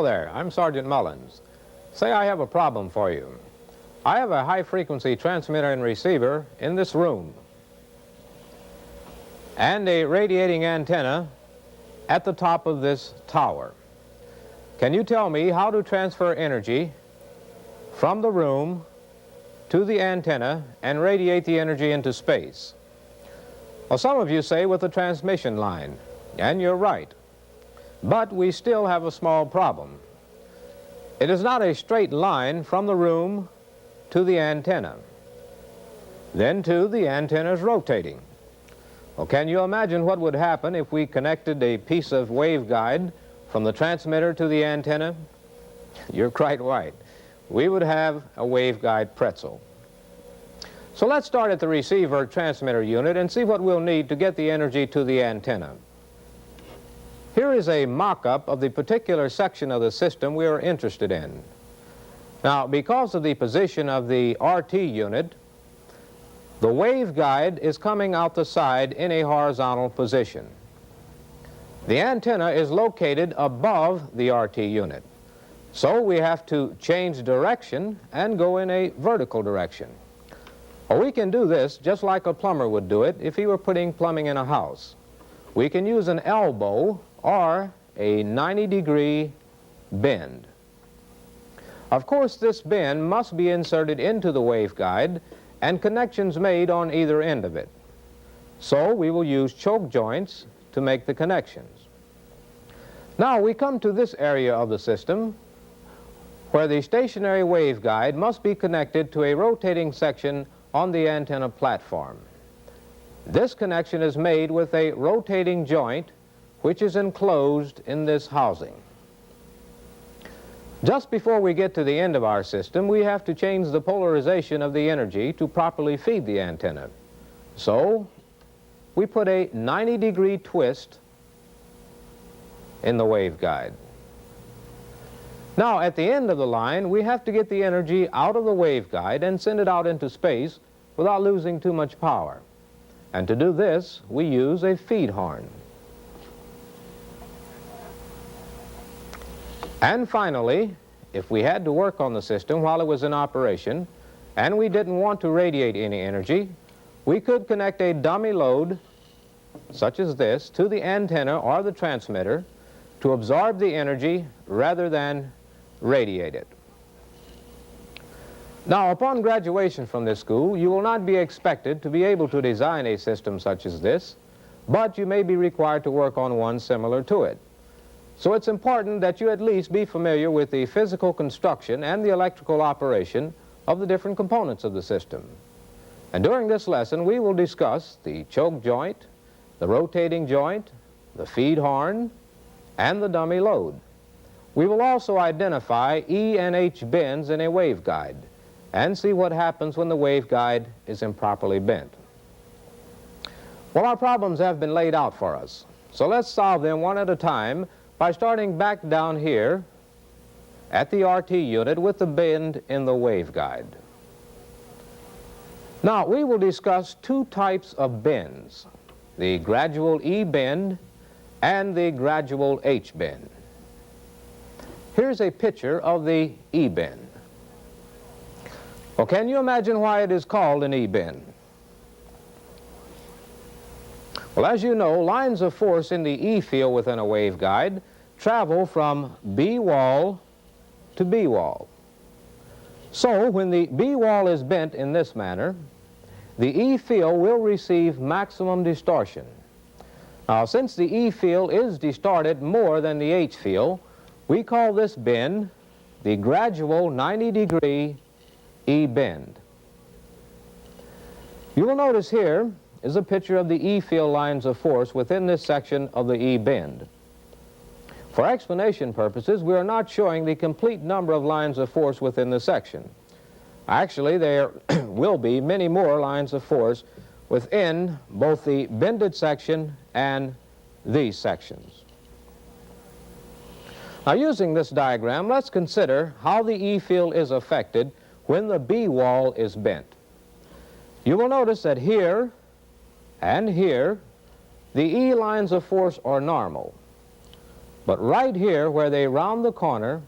Hello there, I'm Sergeant Mullins. Say I have a problem for you. I have a high-frequency transmitter and receiver in this room and a radiating antenna at the top of this tower. Can you tell me how to transfer energy from the room to the antenna and radiate the energy into space? Well, some of you say with a transmission line, and you're right. But we still have a small problem. It is not a straight line from the room to the antenna. Then, too, the antenna is rotating. Well, can you imagine what would happen if we connected a piece of waveguide from the transmitter to the antenna? You're quite right. We would have a waveguide pretzel. So let's start at the receiver transmitter unit and see what we'll need to get the energy to the antenna. Here is a mock-up of the particular section of the system we are interested in. Now, because of the position of the RT unit, the waveguide is coming out the side in a horizontal position. The antenna is located above the RT unit, so we have to change direction and go in a vertical direction. Well, we can do this just like a plumber would do it if he were putting plumbing in a house. We can use an elbow or a 90-degree bend. Of course, this bend must be inserted into the waveguide and connections made on either end of it. So we will use choke joints to make the connections. Now we come to this area of the system where the stationary waveguide must be connected to a rotating section on the antenna platform. This connection is made with a rotating joint which is enclosed in this housing. Just before we get to the end of our system, we have to change the polarization of the energy to properly feed the antenna. So we put a 90-degree twist in the waveguide. Now at the end of the line, we have to get the energy out of the waveguide and send it out into space without losing too much power. And to do this, we use a feed horn. And finally, if we had to work on the system while it was in operation and we didn't want to radiate any energy, we could connect a dummy load, such as this, to the antenna or the transmitter to absorb the energy rather than radiate it. Now, upon graduation from this school, you will not be expected to be able to design a system such as this, but you may be required to work on one similar to it. So it's important that you at least be familiar with the physical construction and the electrical operation of the different components of the system. And during this lesson, we will discuss the choke joint, the rotating joint, the feed horn, and the dummy load. We will also identify E and H bends in a waveguide and see what happens when the waveguide is improperly bent. Well, our problems have been laid out for us, so let's solve them one at a time by starting back down here at the RT unit with the bend in the waveguide. Now, we will discuss two types of bends, the gradual E bend and the gradual H bend. Here's a picture of the E bend. Well, can you imagine why it is called an E bend? Well, as you know, lines of force in the E field within a waveguide travel from B wall to B wall. So when the B wall is bent in this manner, the E field will receive maximum distortion. Now, since the E field is distorted more than the H field, we call this bend the gradual 90-degree E bend. You will notice here is a picture of the E field lines of force within this section of the E bend. For explanation purposes, we are not showing the complete number of lines of force within the section. Actually, there will be many more lines of force within both the bended section and these sections. Now, using this diagram, let's consider how the E field is affected when the B wall is bent. You will notice that here and here, the E lines of force are normal. But right here, where they round the corner,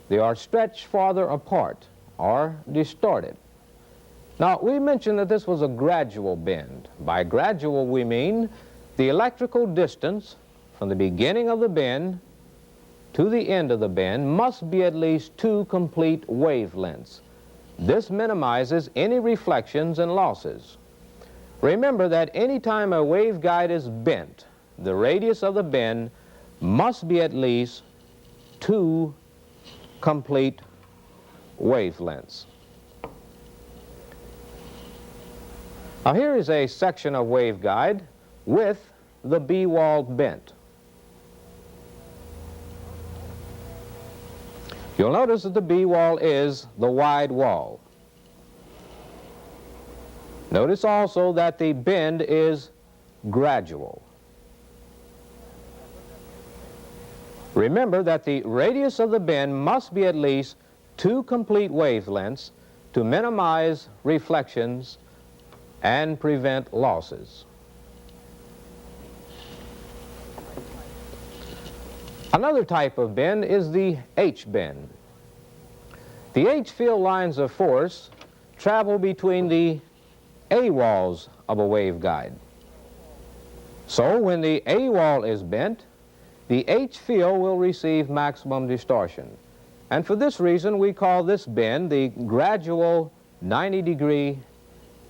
they are stretched farther apart or distorted. Now, we mentioned that this was a gradual bend. By gradual, we mean the electrical distance from the beginning of the bend to the end of the bend must be at least 2 complete wavelengths. This minimizes any reflections and losses. Remember that any time a waveguide is bent, the radius of the bend must be at least 2 complete wavelengths. Now here is a section of waveguide with the B-wall bent. You'll notice that the B-wall is the wide wall. Notice also that the bend is gradual. Remember that the radius of the bend must be at least 2 complete wavelengths to minimize reflections and prevent losses. Another type of bend is the H-bend. The H-field lines of force travel between the A-walls of a waveguide. So when the A-wall is bent, the H-field will receive maximum distortion. And for this reason, we call this bend the gradual 90-degree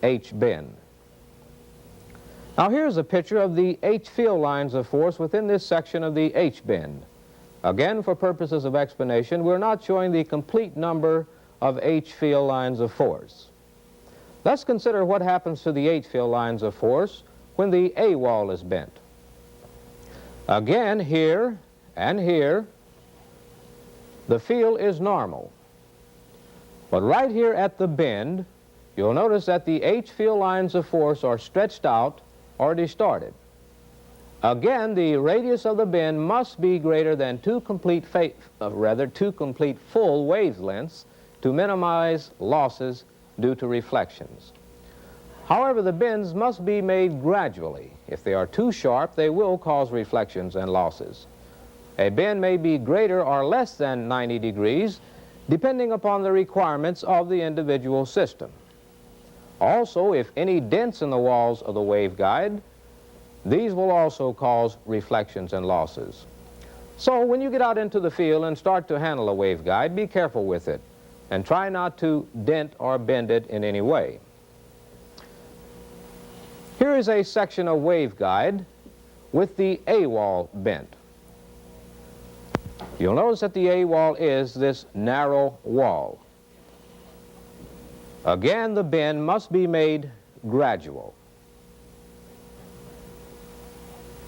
H-bend. Now here's a picture of the H-field lines of force within this section of the H-bend. Again, for purposes of explanation, we're not showing the complete number of H-field lines of force. Let's consider what happens to the H-field lines of force when the A-wall is bent. Again, here and here, the field is normal. But right here at the bend, you'll notice that the H-field lines of force are stretched out or distorted. Again, the radius of the bend must be greater than 2 complete full wavelengths to minimize losses due to reflections. However, the bends must be made gradually. If they are too sharp, they will cause reflections and losses. A bend may be greater or less than 90 degrees, depending upon the requirements of the individual system. Also, if any dents in the walls of the waveguide, these will also cause reflections and losses. So when you get out into the field and start to handle a waveguide, be careful with it and try not to dent or bend it in any way. Here is a section of waveguide with the A-wall bent. You'll notice that the A-wall is this narrow wall. Again, the bend must be made gradual.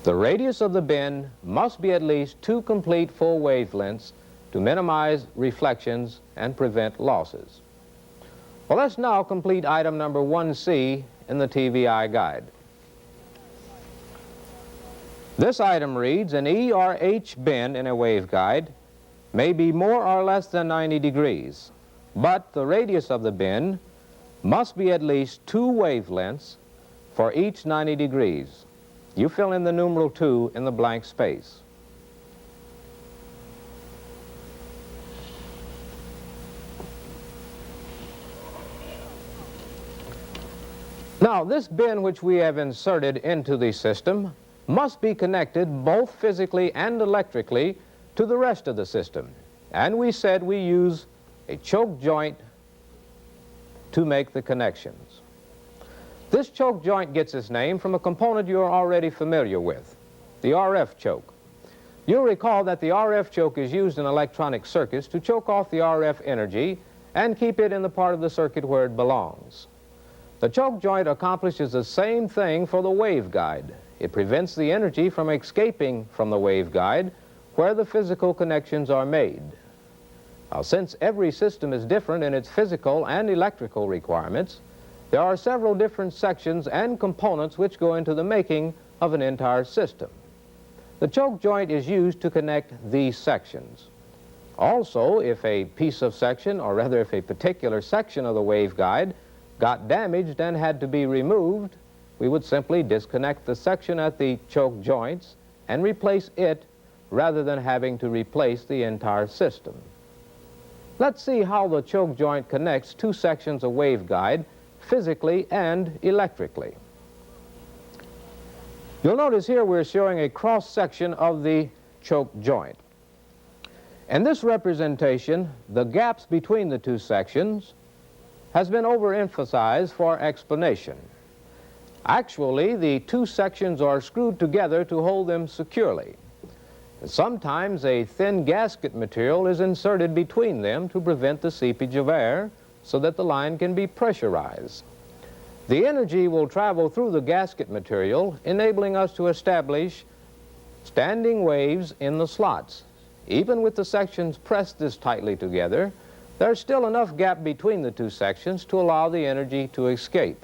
The radius of the bend must be at least 2 complete full wavelengths to minimize reflections and prevent losses. Well, let's now complete item number 1C in the TVI guide. This item reads, an E or H bend in a waveguide may be more or less than 90 degrees, but the radius of the bend must be at least 2 wavelengths for each 90 degrees. You fill in the numeral 2 in the blank space. Now, this bend which we have inserted into the system must be connected both physically and electrically to the rest of the system. And we said we use a choke joint to make the connections. This choke joint gets its name from a component you are already familiar with, the RF choke. You'll recall that the RF choke is used in electronic circuits to choke off the RF energy and keep it in the part of the circuit where it belongs. The choke joint accomplishes the same thing for the waveguide. It prevents the energy from escaping from the waveguide where the physical connections are made. Now, since every system is different in its physical and electrical requirements, there are several different sections and components which go into the making of an entire system. The choke joint is used to connect these sections. Also, if a piece of section, or rather if a particular section of the waveguide got damaged and had to be removed, we would simply disconnect the section at the choke joints and replace it rather than having to replace the entire system. Let's see how the choke joint connects two sections of waveguide physically and electrically. You'll notice here we're showing a cross-section of the choke joint. In this representation, the gaps between the two sections has been overemphasized for explanation. Actually, the two sections are screwed together to hold them securely. Sometimes a thin gasket material is inserted between them to prevent the seepage of air so that the line can be pressurized. The energy will travel through the gasket material, enabling us to establish standing waves in the slots. Even with the sections pressed this tightly together, there's still enough gap between the two sections to allow the energy to escape.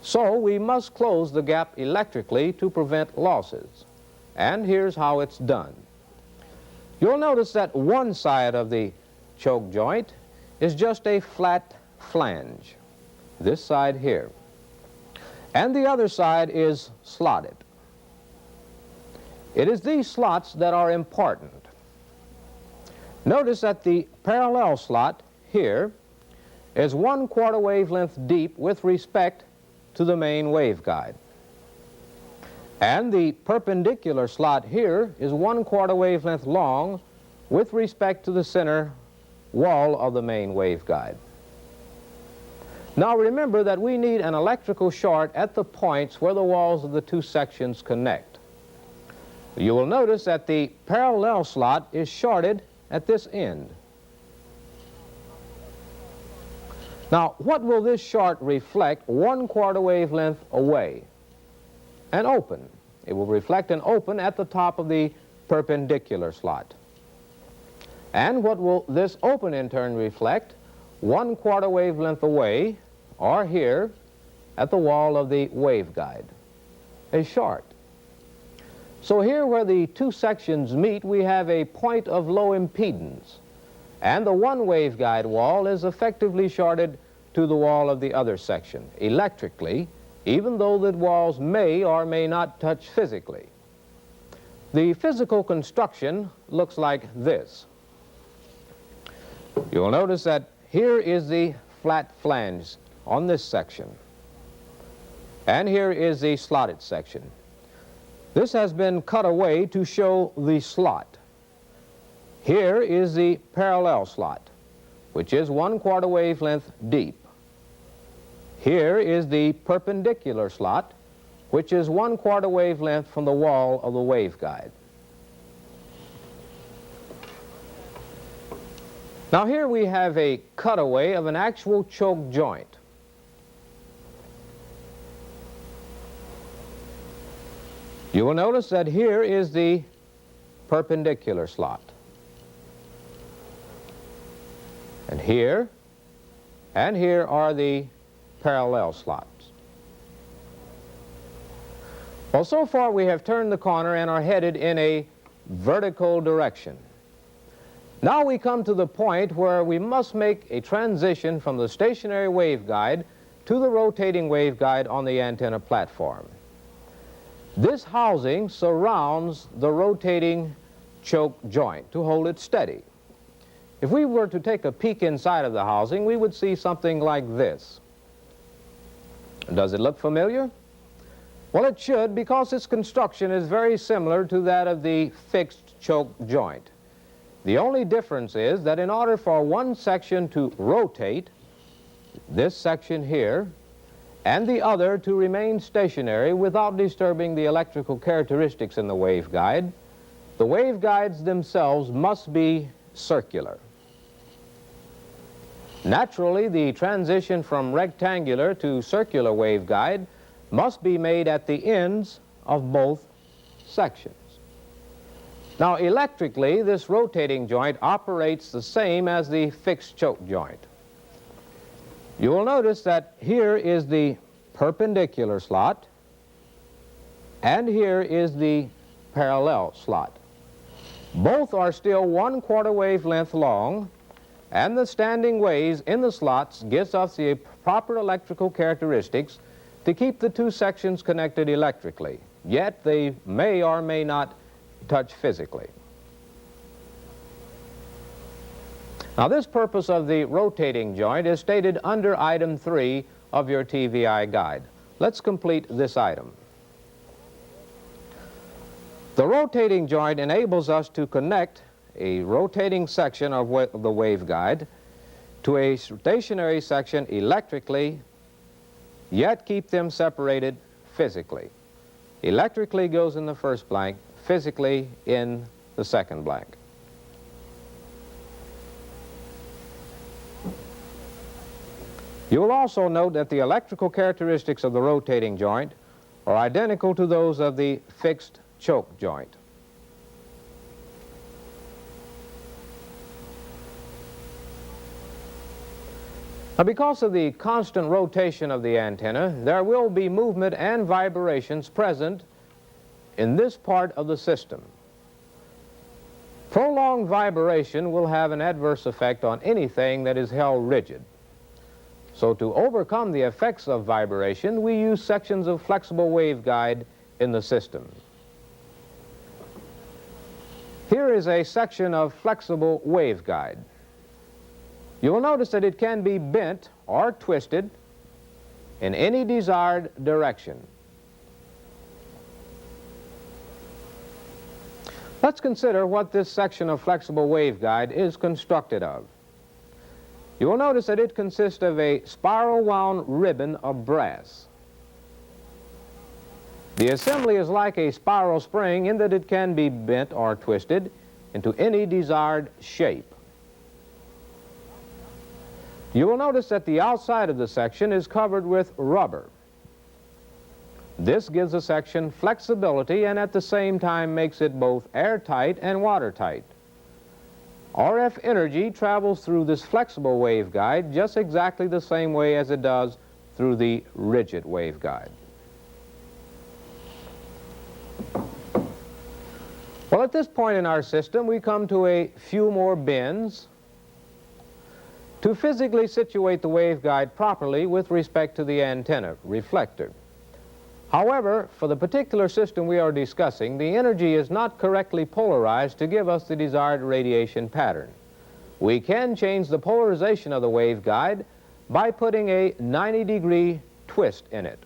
So we must close the gap electrically to prevent losses. And here's how it's done. You'll notice that one side of the choke joint is just a flat flange, this side here. And the other side is slotted. It is these slots that are important. Notice that the parallel slot here is 1/4 wavelength deep with respect to the main waveguide. And the perpendicular slot here is 1/4 wavelength long with respect to the center wall of the main waveguide. Now remember that we need an electrical short at the points where the walls of the two sections connect. You will notice that the parallel slot is shorted at this end. Now, what will this short reflect 1/4 wavelength away? An open. It will reflect an open at the top of the perpendicular slot. And what will this open in turn reflect? 1/4 wavelength away, or here, at the wall of the waveguide. A short. So here where the two sections meet, we have a point of low impedance. And the one waveguide wall is effectively shorted to the wall of the other section, electrically, even though the walls may or may not touch physically. The physical construction looks like this. You'll notice that here is the flat flange on this section. And here is the slotted section. This has been cut away to show the slot. Here is the parallel slot, which is 1/4 wavelength deep. Here is the perpendicular slot, which is 1/4 wavelength from the wall of the waveguide. Now here we have a cutaway of an actual choke joint. You will notice that here is the perpendicular slot. And here are the parallel slots. Well, so far we have turned the corner and are headed in a vertical direction. Now we come to the point where we must make a transition from the stationary waveguide to the rotating waveguide on the antenna platform. This housing surrounds the rotating choke joint to hold it steady. If we were to take a peek inside of the housing, we would see something like this. Does it look familiar? Well, it should, because its construction is very similar to that of the fixed choke joint. The only difference is that in order for one section to rotate, this section here, and the other to remain stationary without disturbing the electrical characteristics in the waveguide, the waveguides themselves must be circular. Naturally, the transition from rectangular to circular waveguide must be made at the ends of both sections. Now, electrically, this rotating joint operates the same as the fixed choke joint. You will notice that here is the perpendicular slot, and here is the parallel slot. Both are still 1/4 wavelength long, and the standing waves in the slots gives us the proper electrical characteristics to keep the two sections connected electrically, yet they may or may not touch physically. Now, this purpose of the rotating joint is stated under item 3 of your TVI guide. Let's complete this item. The rotating joint enables us to connect a rotating section of the waveguide to a stationary section electrically, yet keep them separated physically. Electrically goes in the first blank, physically in the second blank. You will also note that the electrical characteristics of the rotating joint are identical to those of the fixed choke joint. Now, because of the constant rotation of the antenna, there will be movement and vibrations present in this part of the system. Prolonged vibration will have an adverse effect on anything that is held rigid. So to overcome the effects of vibration, we use sections of flexible waveguide in the system. Here is a section of flexible waveguide. You will notice that it can be bent or twisted in any desired direction. Let's consider what this section of flexible waveguide is constructed of. You will notice that it consists of a spiral-wound ribbon of brass. The assembly is like a spiral spring in that it can be bent or twisted into any desired shape. You will notice that the outside of the section is covered with rubber. This gives the section flexibility and at the same time makes it both airtight and watertight. RF energy travels through this flexible waveguide just exactly the same way as it does through the rigid waveguide. Well, at this point in our system, we come to a few more bends to physically situate the waveguide properly with respect to the antenna reflector. However, for the particular system we are discussing, the energy is not correctly polarized to give us the desired radiation pattern. We can change the polarization of the waveguide by putting a 90-degree twist in it.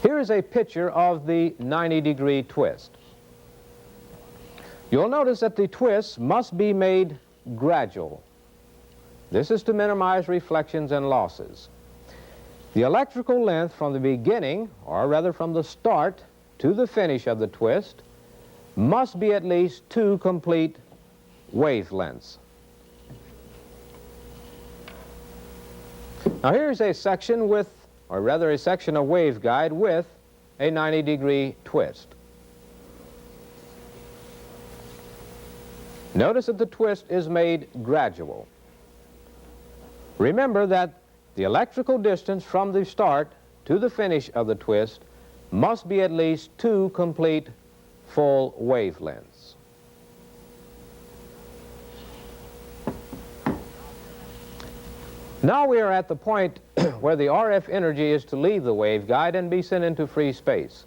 Here is a picture of the 90-degree twist. You'll notice that the twist must be made gradual. This is to minimize reflections and losses. The electrical length from the beginning, or rather from the start to the finish of the twist, must be at least 2 complete wavelengths. Now here's a section with, or rather a section of waveguide with a 90-degree twist. Notice that the twist is made gradual. Remember that the electrical distance from the start to the finish of the twist must be at least 2 complete full wavelengths. Now we are at the point where the RF energy is to leave the waveguide and be sent into free space.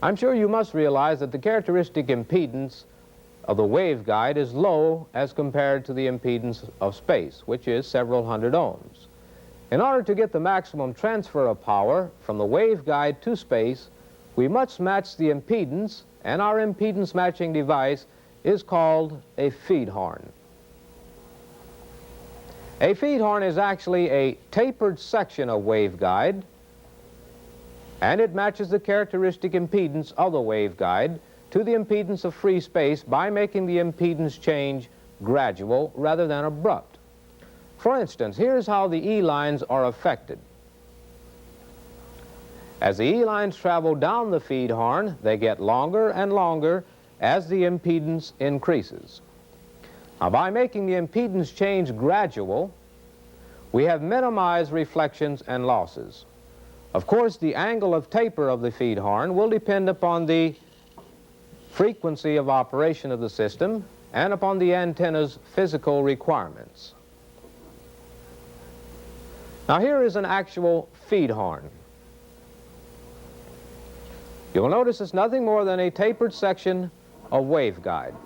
I'm sure you must realize that the characteristic impedance of the waveguide is low as compared to the impedance of space, which is several hundred ohms. In order to get the maximum transfer of power from the waveguide to space, we must match the impedance, and our impedance matching device is called a FEEDHORN. A FEEDHORN is actually a tapered section of waveguide, and it matches the characteristic impedance of the waveguide to the impedance of free space by making the impedance change gradual rather than abrupt. For instance, here's how the E-lines are affected. As the E-lines travel down the FEEDHORN, they get longer and longer as the impedance increases. Now, by making the impedance change gradual, we have minimized reflections and losses. Of course, the angle of taper of the FEEDHORN will depend upon the frequency of operation of the system and upon the antenna's physical requirements. Now here is an actual FEEDHORN. You'll notice it's nothing more than a tapered section of waveguide.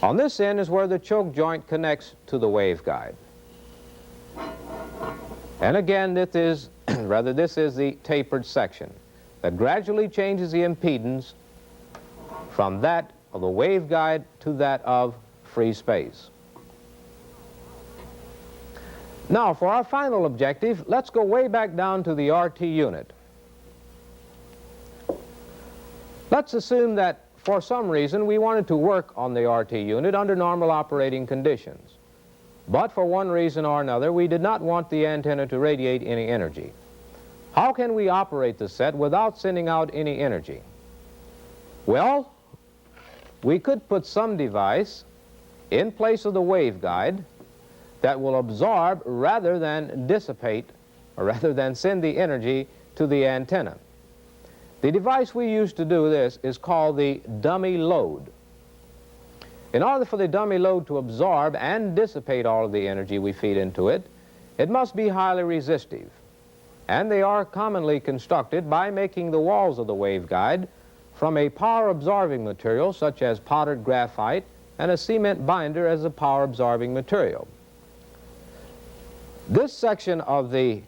On this end is where the choke joint connects to the waveguide. And again, this is, this is the tapered section that gradually changes the impedance from that of the waveguide to that of free space. Now, for our final objective, let's go way back down to the RT unit. Let's assume that for some reason we wanted to work on the RT unit under normal operating conditions. But for one reason or another, we did not want the antenna to radiate any energy. How can we operate the set without sending out any energy? Well, we could put some device in place of the waveguide that will absorb rather than dissipate, or rather than send the energy to the antenna. The device we use to do this is called the dummy load. In order for the dummy load to absorb and dissipate all of the energy we feed into it, it must be highly resistive. And they are commonly constructed by making the walls of the waveguide from a power-absorbing material such as powdered graphite and a cement binder as a power-absorbing material. This section of the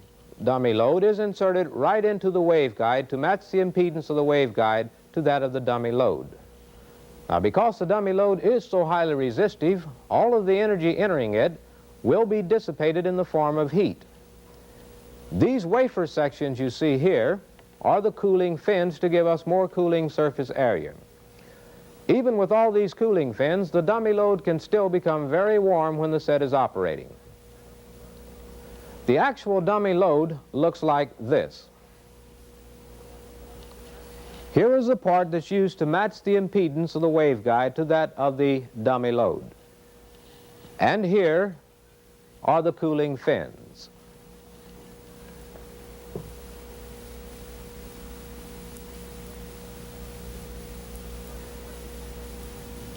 dummy load is inserted right into the waveguide to match the impedance of the waveguide to that of the dummy load. Now, because the dummy load is so highly resistive, all of the energy entering it will be dissipated in the form of heat. These wafer sections you see here are the cooling fins to give us more cooling surface area. Even with all these cooling fins, the dummy load can still become very warm when the set is operating. The actual dummy load looks like this. Here is the part that's used to match the impedance of the waveguide to that of the dummy load. And here are the cooling fins.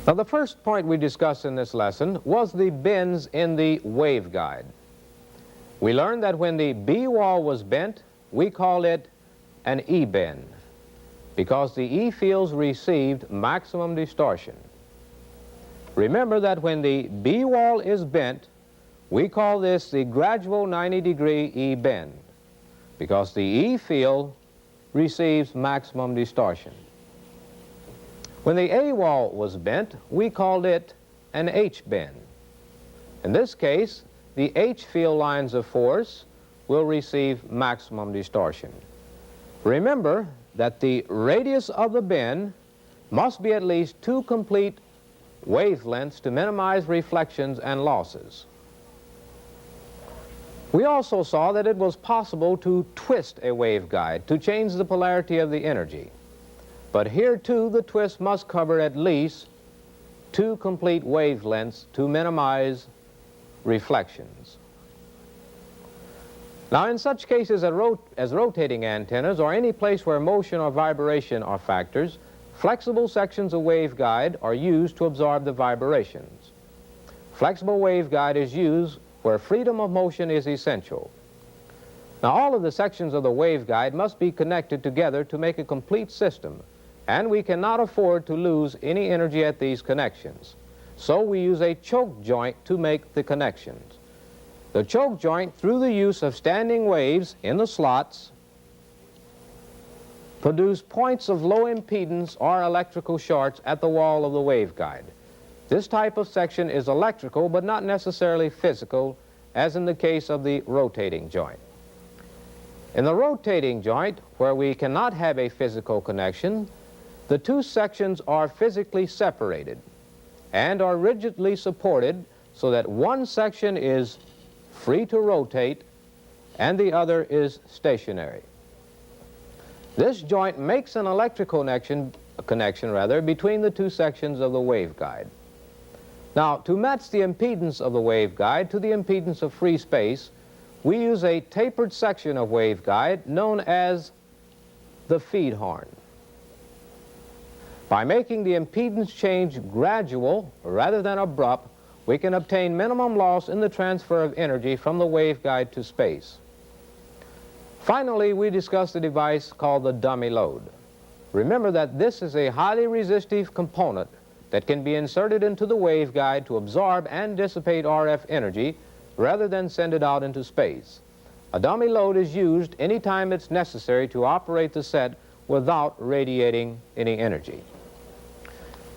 Now, the first point we discussed in this lesson was the bends in the waveguide. We learned that when the B wall was bent, we called it an E bend, because the E fields received maximum distortion. Remember that when the B wall is bent, we call this the gradual 90-degree E bend, because the E field receives maximum distortion. When the A wall was bent, we called it an H bend. In this case, the H field lines of force will receive maximum distortion. Remember that the radius of the bend must be at least 2 complete wavelengths to minimize reflections and losses. We also saw that it was possible to twist a waveguide to change the polarity of the energy. But here too, the twist must cover at least 2 complete wavelengths to minimize reflections. Now, in such cases as rotating antennas or any place where motion or vibration are factors, flexible sections of waveguide are used to absorb the vibrations. Flexible waveguide is used where freedom of motion is essential. Now, all of the sections of the waveguide must be connected together to make a complete system, and we cannot afford to lose any energy at these connections. So we use a choke joint to make the connections. The choke joint, through the use of standing waves in the slots, produce points of low impedance or electrical shorts at the wall of the waveguide. This type of section is electrical but not necessarily physical, as in the case of the rotating joint. In the rotating joint, where we cannot have a physical connection, the 2 sections are physically separated and are rigidly supported so that one section is free to rotate and the other is stationary. This joint makes an electrical connection between the 2 sections of the waveguide. Now, to match the impedance of the waveguide to the impedance of free space, we use a tapered section of waveguide known as the FEEDHORN. By making the impedance change gradual rather than abrupt, we can obtain minimum loss in the transfer of energy from the waveguide to space. Finally, we discussed a device called the dummy load. Remember that this is a highly resistive component that can be inserted into the waveguide to absorb and dissipate RF energy rather than send it out into space. A dummy load is used anytime it's necessary to operate the set without radiating any energy.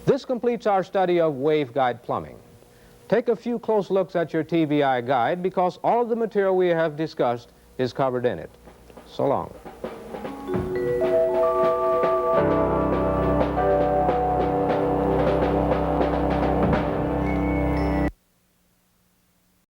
This completes our study of waveguide plumbing. Take a few close looks at your TVI guide because all of the material we have discussed is covered in it. So long.